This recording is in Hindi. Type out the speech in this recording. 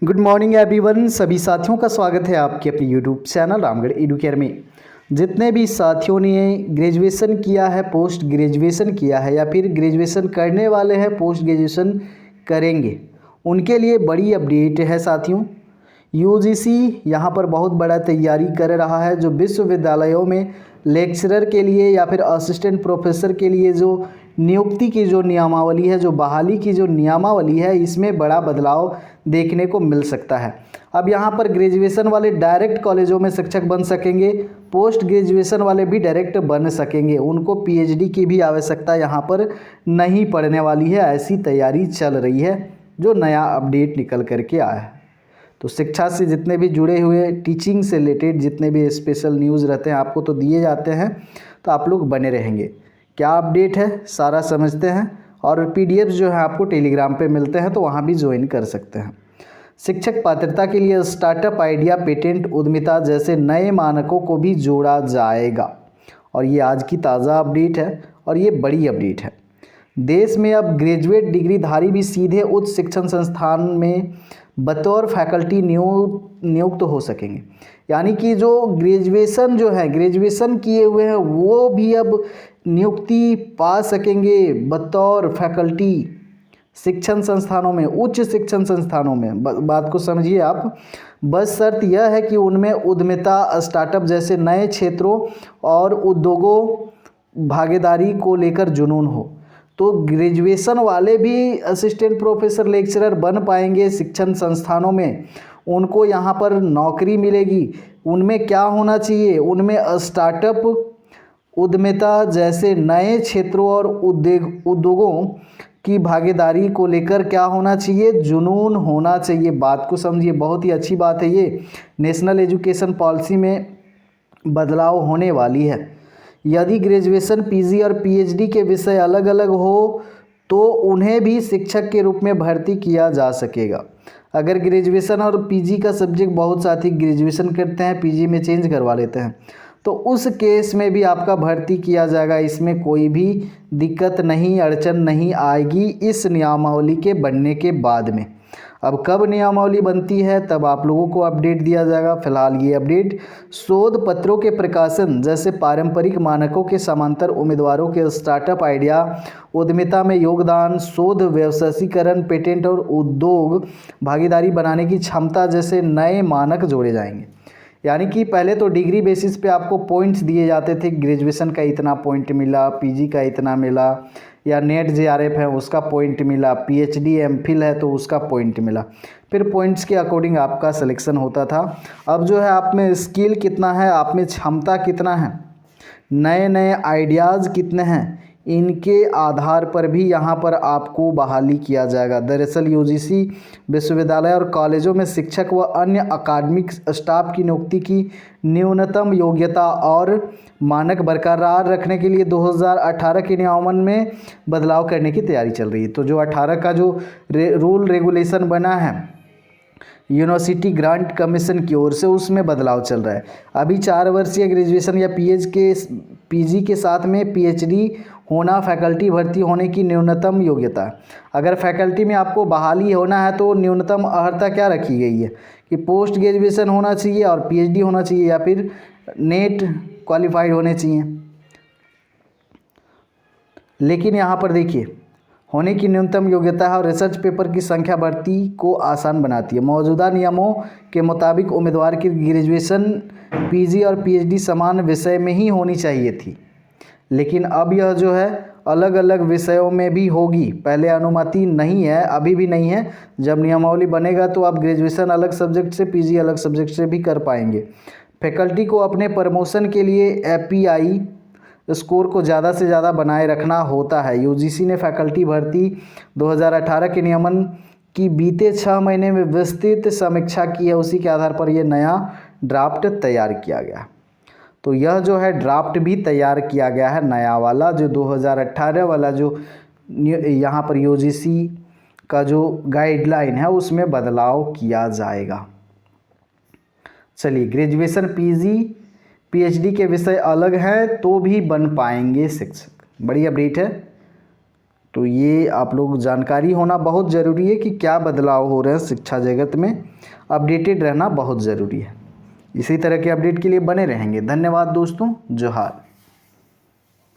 Good morning everyone. सभी साथियों का स्वागत है आपके अपने यूट्यूब चैनल रामगढ़ एडुकेयर में। जितने भी साथियों ने ग्रेजुएशन किया है, पोस्ट ग्रेजुएशन किया है या फिर ग्रेजुएशन करने वाले हैं, पोस्ट ग्रेजुएशन करेंगे, उनके लिए बड़ी अपडेट है साथियों। यूजीसी यहाँ पर बहुत बड़ा तैयारी कर रहा है। जो विश्वविद्यालयों में लेक्चरर के लिए या फिर असिस्टेंट प्रोफेसर के लिए जो नियुक्ति की जो नियमावली है, जो बहाली की जो नियमावली है, इसमें बड़ा बदलाव देखने को मिल सकता है। अब यहाँ पर ग्रेजुएशन वाले डायरेक्ट कॉलेजों में शिक्षक बन सकेंगे, पोस्ट ग्रेजुएशन वाले भी डायरेक्ट बन सकेंगे। उनको पीएचडी की भी आवश्यकता यहाँ पर नहीं पड़ने वाली है। ऐसी तैयारी चल रही है, जो नया अपडेट निकल करके आया है। तो शिक्षा से जितने भी जुड़े हुए, टीचिंग से रिलेटेड जितने भी स्पेशल न्यूज़ रहते हैं आपको तो दिए जाते हैं, तो आप लोग बने रहेंगे। क्या अपडेट है सारा समझते हैं। और पीडीएफ जो है आपको टेलीग्राम पे मिलते हैं, तो वहाँ भी ज्वाइन कर सकते हैं। शिक्षक पात्रता के लिए स्टार्टअप आइडिया, पेटेंट, उद्यमिता जैसे नए मानकों को भी जोड़ा जाएगा। और ये आज की ताज़ा अपडेट है और ये बड़ी अपडेट है। देश में अब ग्रेजुएट डिग्रीधारी भी सीधे उच्च शिक्षण संस्थान में बतौर फैकल्टी नियुक्त हो सकेंगे। यानी कि जो ग्रेजुएशन जो है, ग्रेजुएशन किए हुए हैं, वो भी अब नियुक्ति पा सकेंगे बतौर फैकल्टी शिक्षण संस्थानों में, उच्च शिक्षण संस्थानों में। बात को समझिए आप। बस शर्त यह है कि उनमें उद्यमिता, स्टार्टअप जैसे नए क्षेत्रों और उद्योगों भागीदारी को लेकर जुनून हो। तो ग्रेजुएशन वाले भी असिस्टेंट प्रोफेसर, लेक्चरर बन पाएंगे शिक्षण संस्थानों में। उनको यहाँ पर नौकरी मिलेगी। उनमें क्या होना चाहिए? उनमें स्टार्टअप, उद्यमिता जैसे नए क्षेत्रों और उद्योगों की भागीदारी को लेकर क्या होना चाहिए? जुनून होना चाहिए। बात को समझिए, बहुत ही अच्छी बात है ये। नेशनल एजुकेशन पॉलिसी में बदलाव होने वाली है। यदि ग्रेजुएशन, पीजी और पीएचडी के विषय अलग अलग हो तो उन्हें भी शिक्षक के रूप में भर्ती किया जा सकेगा। अगर ग्रेजुएशन और पीजी का सब्जेक्ट, बहुत साथी ग्रेजुएशन करते हैं, पीजी में चेंज करवा लेते हैं, तो उस केस में भी आपका भर्ती किया जाएगा। इसमें कोई भी दिक्कत नहीं, अड़चन नहीं आएगी इस नियमावली के बनने के बाद में। अब कब नियमावली बनती है तब आप लोगों को अपडेट दिया जाएगा। फिलहाल ये अपडेट शोध पत्रों के प्रकाशन जैसे पारंपरिक मानकों के समांतर उम्मीदवारों के स्टार्टअप आइडिया, उद्यमिता में योगदान, शोध व्यवसायीकरण, पेटेंट और उद्योग भागीदारी बनाने की क्षमता जैसे नए मानक जोड़े जाएंगे। यानी कि पहले तो डिग्री बेसिस पे आपको पॉइंट्स दिए जाते थे। ग्रेजुएशन का इतना पॉइंट मिला, पीजी का इतना मिला, या नेट जेआरएफ है उसका पॉइंट मिला, पीएचडी एमफिल है तो उसका पॉइंट मिला। फिर पॉइंट्स के अकॉर्डिंग आपका सिलेक्शन होता था। अब जो है आप में स्किल कितना है, आप में क्षमता कितना है, नए नए आइडियाज़ कितने हैं, इनके आधार पर भी यहाँ पर आपको बहाली किया जाएगा। दरअसल यूजीसी विश्वविद्यालय और कॉलेजों में शिक्षक व अन्य अकादमिक स्टाफ की नियुक्ति की न्यूनतम योग्यता और मानक बरकरार रखने के लिए 2018 के नियमन में बदलाव करने की तैयारी चल रही है। तो जो 18 का जो रूल रेगुलेशन बना है यूनिवर्सिटी ग्रांट कमीशन की ओर से, उसमें बदलाव चल रहा है। अभी 4 वर्षीय ग्रेजुएशन या पीजी के साथ में पीएचडी होना फैकल्टी भर्ती होने की न्यूनतम योग्यता। अगर फैकल्टी में आपको बहाली होना है तो न्यूनतम अर्हता क्या रखी गई है कि पोस्ट ग्रेजुएशन होना चाहिए और पीएचडी होना चाहिए या फिर नेट क्वालिफाइड होने चाहिए। लेकिन यहाँ पर देखिए, होने की न्यूनतम योग्यता है और रिसर्च पेपर की संख्या भर्ती को आसान बनाती है। मौजूदा नियमों के मुताबिक उम्मीदवार की ग्रेजुएशन, पीजी और पीएचडी समान विषय में ही होनी चाहिए थी, लेकिन अब यह जो है अलग अलग विषयों में भी होगी। पहले अनुमति नहीं है, अभी भी नहीं है। जब नियमावली बनेगा तो आप ग्रेजुएशन अलग सब्जेक्ट से, पीजी अलग सब्जेक्ट से भी कर पाएंगे। फैकल्टी को अपने प्रमोशन के लिए एपीआई स्कोर को ज़्यादा से ज़्यादा बनाए रखना होता है। यूजीसी ने फैकल्टी भर्ती 2018 के नियमन की बीते 6 महीने में विस्तृत समीक्षा की है। उसी के आधार पर यह नया ड्राफ्ट तैयार किया गया। तो यह जो है ड्राफ्ट भी तैयार किया गया है नया वाला, जो 2018 वाला जो यहाँ पर यूजीसी का जो गाइडलाइन है उसमें बदलाव किया जाएगा। चलिए, ग्रेजुएशन, पीजी, पीएचडी के विषय अलग हैं तो भी बन पाएंगे शिक्षक। बड़ी अपडेट है। तो ये आप लोग जानकारी होना बहुत ज़रूरी है कि क्या बदलाव हो रहे हैं शिक्षा जगत में। अपडेटेड रहना बहुत ज़रूरी है। इसी तरह के अपडेट के लिए बने रहेंगे। धन्यवाद दोस्तों। जोहार।